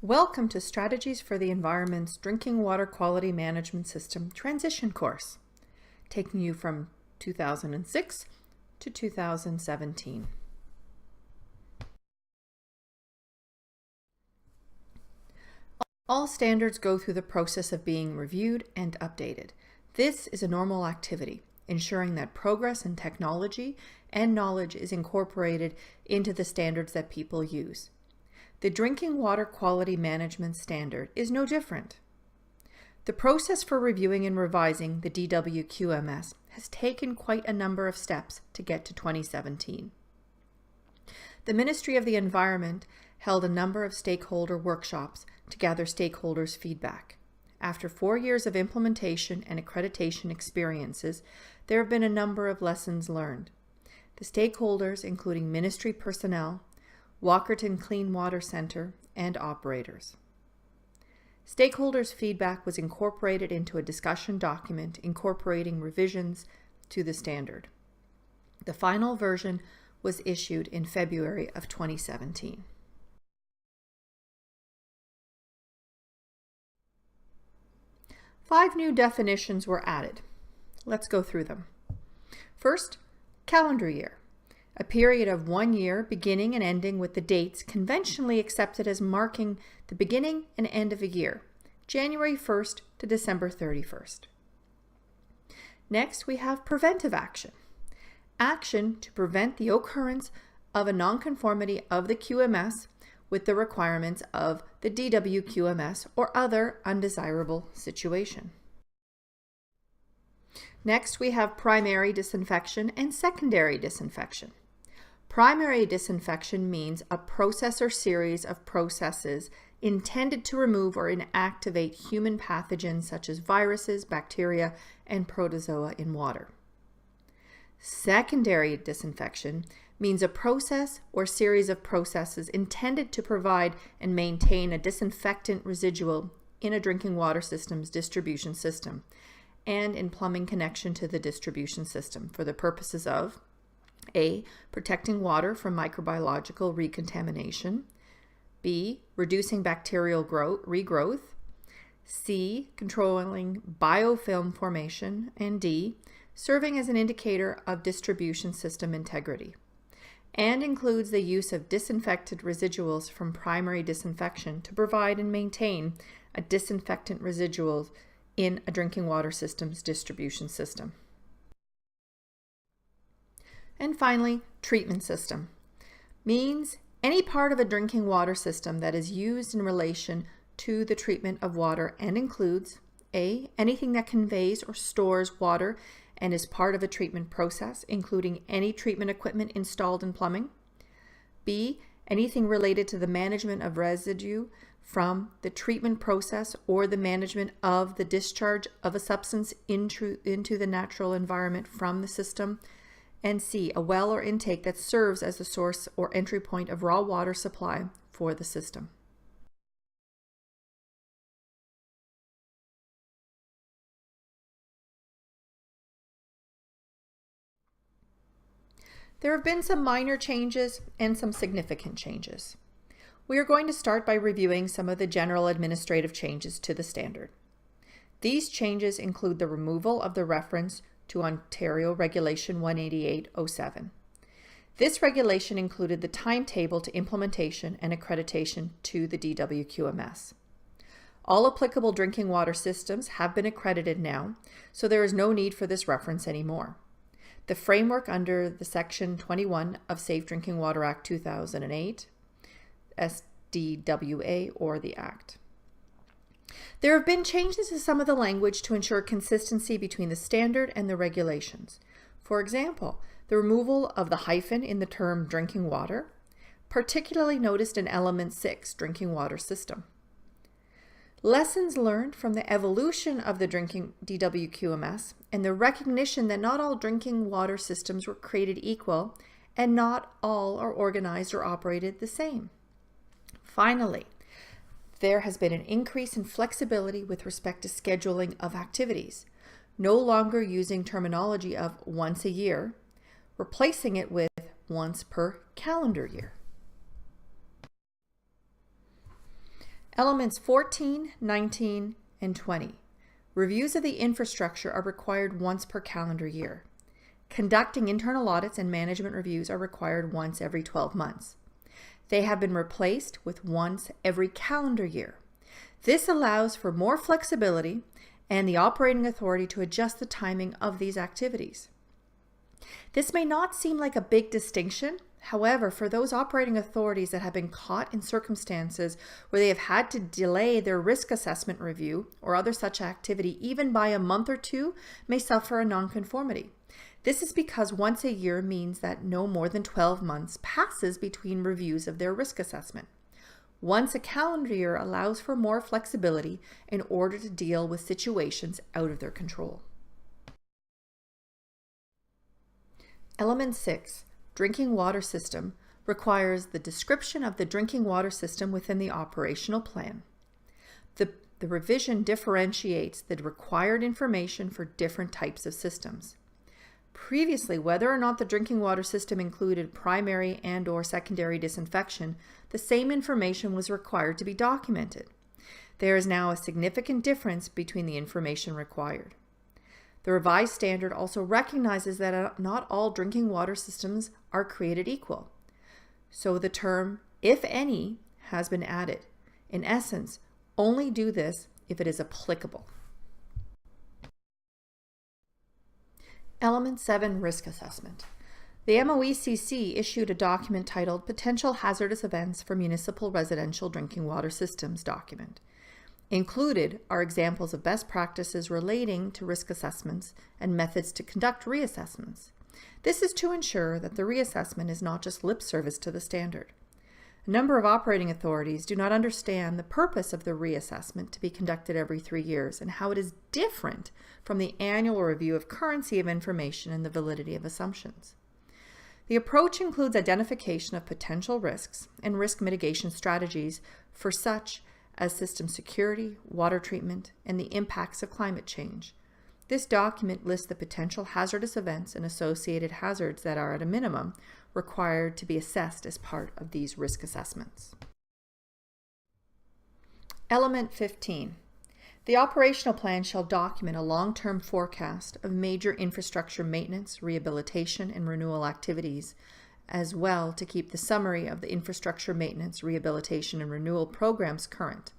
Welcome to Strategies for the Environment's Drinking Water Quality Management System Transition course, taking you from 2006 to 2017. All standards go through the process of being reviewed and updated. This is a normal activity, ensuring that progress in technology and knowledge is incorporated into the standards that people use. The Drinking Water Quality Management Standard is no different. The process for reviewing and revising the DWQMS has taken quite a number of steps to get to 2017. The Ministry of the Environment held a number of stakeholder workshops to gather stakeholders' feedback. After 4 years of implementation and accreditation experiences, there have been a number of lessons learned. The stakeholders, including ministry personnel, Walkerton Clean Water Center, and operators. Stakeholders' feedback was incorporated into a discussion document incorporating revisions to the standard. The final version was issued in February of 2017. Five new definitions were added. Let's go through them. First, calendar year. A period of 1 year beginning and ending with the dates conventionally accepted as marking the beginning and end of a year, January 1st to December 31st. Next, we have preventive action. Action to prevent the occurrence of a nonconformity of the QMS with the requirements of the DWQMS or other undesirable situation. Next, we have primary disinfection and secondary disinfection. Primary disinfection means a process or series of processes intended to remove or inactivate human pathogens such as viruses, bacteria, and protozoa in water. Secondary disinfection means a process or series of processes intended to provide and maintain a disinfectant residual in a drinking water system's distribution system and in plumbing connection to the distribution system for the purposes of A. Protecting water from microbiological recontamination. B. Reducing bacterial regrowth. C. Controlling biofilm formation. And D. Serving as an indicator of distribution system integrity. And includes the use of disinfected residuals from primary disinfection to provide and maintain a disinfectant residual in a drinking water system's distribution system. And finally, treatment system means any part of a drinking water system that is used in relation to the treatment of water and includes A. Anything that conveys or stores water and is part of a treatment process, including any treatment equipment installed in plumbing. B. Anything related to the management of residue from the treatment process or the management of the discharge of a substance into the natural environment from the system. And C, a well or intake that serves as the source or entry point of raw water supply for the system. There have been some minor changes and some significant changes. We are going to start by reviewing some of the general administrative changes to the standard. These changes include the removal of the reference to Ontario Regulation 18807. This regulation included the timetable to implementation and accreditation to the DWQMS. All applicable drinking water systems have been accredited now, so there is no need for this reference anymore. The framework under the Section 21 of Safe Drinking Water Act 2008, SDWA, or the Act. There have been changes to some of the language to ensure consistency between the standard and the regulations. For example, the removal of the hyphen in the term drinking water, particularly noticed in Element 6, drinking water system. Lessons learned from the evolution of the drinking DWQMS and the recognition that not all drinking water systems were created equal and not all are organized or operated the same. Finally, there has been an increase in flexibility with respect to scheduling of activities, no longer using terminology of once a year, replacing it with once per calendar year. Elements 14, 19, and 20. Reviews of the infrastructure are required once per calendar year. Conducting internal audits and management reviews are required once every 12 months. They have been replaced with once every calendar year. This allows for more flexibility and the operating authority to adjust the timing of these activities. This may not seem like a big distinction. However, for those operating authorities that have been caught in circumstances where they have had to delay their risk assessment review or other such activity even by a month or two may suffer a nonconformity. This is because once a year means that no more than 12 months passes between reviews of their risk assessment. Once a calendar year allows for more flexibility in order to deal with situations out of their control. Element 6. Drinking water system requires the description of the drinking water system within the operational plan. The revision differentiates the required information for different types of systems. Previously, whether or not the drinking water system included primary and/or secondary disinfection, the same information was required to be documented. There is now a significant difference between the information required. The revised standard also recognizes that not all drinking water systems are created equal. So the term, if any, has been added. In essence, only do this if it is applicable. Element 7, Risk Assessment. The MOECC issued a document titled Potential Hazardous Events for Municipal Residential Drinking Water Systems document. Included are examples of best practices relating to risk assessments and methods to conduct reassessments. This is to ensure that the reassessment is not just lip service to the standard. A number of operating authorities do not understand the purpose of the reassessment to be conducted every 3 years and how it is different from the annual review of currency of information and the validity of assumptions. The approach includes identification of potential risks and risk mitigation strategies for such as system security, water treatment, and the impacts of climate change. This document lists the potential hazardous events and associated hazards that are, at a minimum, required to be assessed as part of these risk assessments. Element 15. The operational plan shall document a long-term forecast of major infrastructure maintenance, rehabilitation, and renewal activities, as well to keep the summary of the infrastructure maintenance, rehabilitation, and renewal programs current.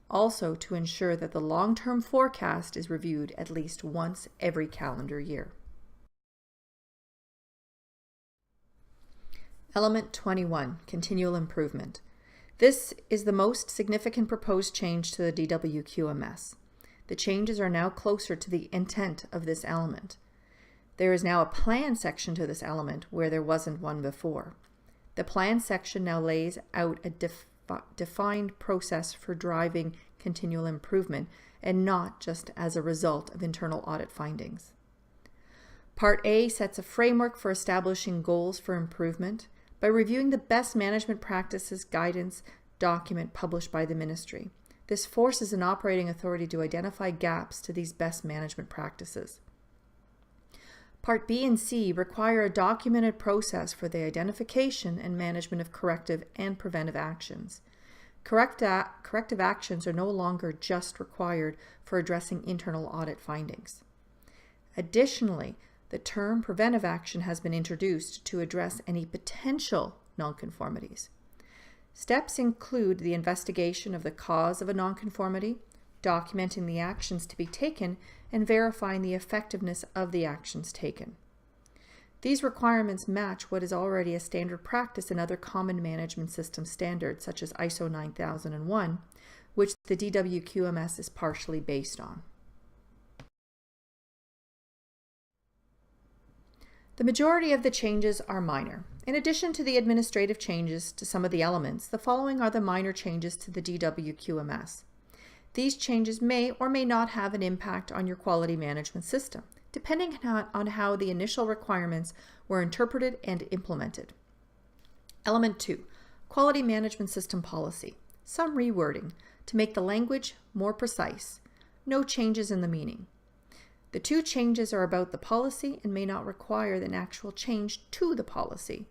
Also to ensure that the long-term forecast is reviewed at least once every calendar year. Element 21, Continual Improvement. This is the most significant proposed change to the DWQMS. The changes are now closer to the intent of this element. There is now a plan section to this element where there wasn't one before. The plan section now lays out a defined process for driving continual improvement and not just as a result of internal audit findings. Part A sets a framework for establishing goals for improvement by reviewing the best management practices guidance document published by the ministry. This forces an operating authority to identify gaps to these best management practices. Part B and C require a documented process for the identification and management of corrective and preventive actions. Corrective actions are no longer just required for addressing internal audit findings. Additionally, the term preventive action has been introduced to address any potential nonconformities. Steps include the investigation of the cause of a nonconformity, documenting the actions to be taken, and verifying the effectiveness of the actions taken. These requirements match what is already a standard practice in other common management system standards such as ISO 9001, which the DWQMS is partially based on. The majority of the changes are minor. In addition to the administrative changes to some of the elements, the following are the minor changes to the DWQMS. These changes may or may not have an impact on your quality management system, depending on how the initial requirements were interpreted and implemented. Element 2, Quality Management System Policy. Some rewording to make the language more precise. No changes in the meaning. The two changes are about the policy and may not require an actual change to the policy.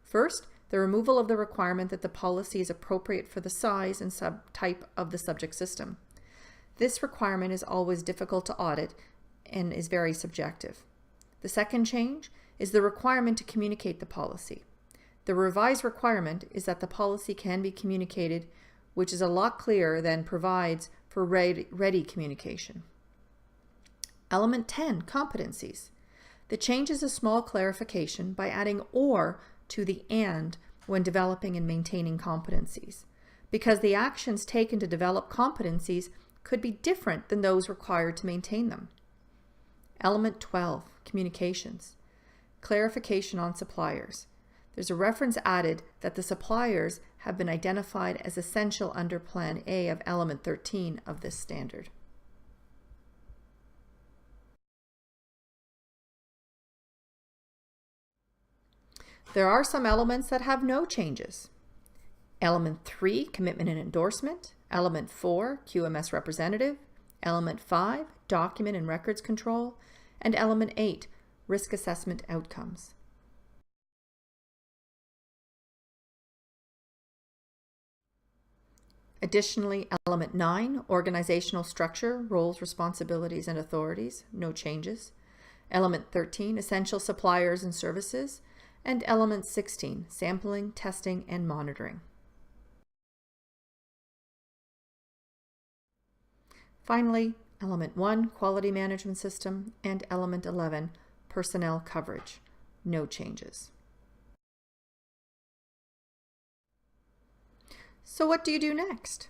First, the removal of the requirement that the policy is appropriate for the size and subtype of the subject system. This requirement is always difficult to audit and is very subjective. The second change is the requirement to communicate the policy. The revised requirement is that the policy can be communicated, which is a lot clearer than provides for ready communication. Element 10, competencies. The change is a small clarification by adding or to the and when developing and maintaining competencies, because the actions taken to develop competencies could be different than those required to maintain them. Element 12, communications. Clarification on suppliers. There's a reference added that the suppliers have been identified as essential under Plan A of Element 13 of this standard. There are some elements that have no changes. Element 3, commitment and endorsement. Element 4, QMS representative. Element 5, document and records control. And Element 8, risk assessment outcomes. Additionally, Element 9, organizational structure, roles, responsibilities, and authorities, no changes. Element 13, essential suppliers and services. And Element 16, sampling, testing, and monitoring. Finally, Element 1, quality management system, and Element 11, personnel coverage, no changes. So what do you do next?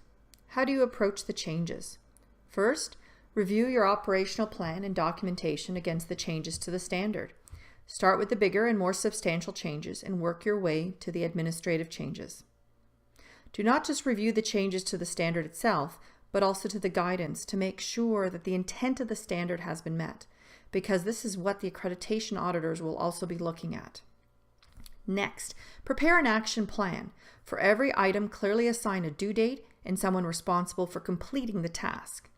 How do you approach the changes? First, review your operational plan and documentation against the changes to the standard. Start with the bigger and more substantial changes and work your way to the administrative changes. Do not just review the changes to the standard itself, but also to the guidance to make sure that the intent of the standard has been met, because this is what the accreditation auditors will also be looking at. Next, prepare an action plan. For every item, clearly assign a due date and someone responsible for completing the task.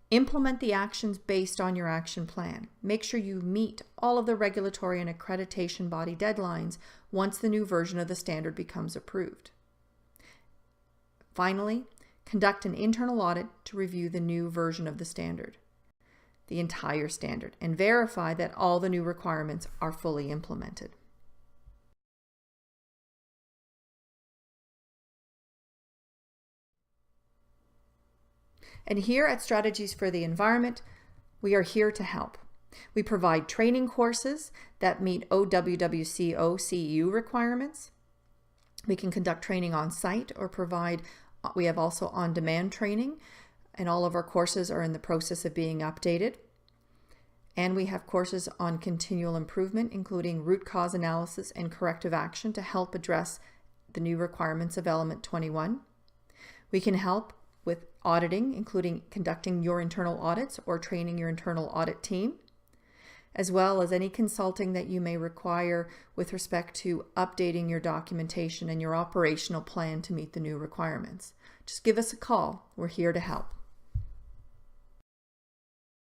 Implement the actions based on your action plan. Make sure you meet all of the regulatory and accreditation body deadlines once the new version of the standard becomes approved. Finally, conduct an internal audit to review the new version of the standard, the entire standard, and verify that all the new requirements are fully implemented. And here at Strategies for the Environment, we are here to help. We provide training courses that meet OWWCO-CEU requirements. We can conduct training on site or we have also on-demand training, and all of our courses are in the process of being updated. And we have courses on continual improvement, including root cause analysis and corrective action to help address the new requirements of Element 21. We can help with auditing, including conducting your internal audits or training your internal audit team, as well as any consulting that you may require with respect to updating your documentation and your operational plan to meet the new requirements. Just give us a call. We're here to help.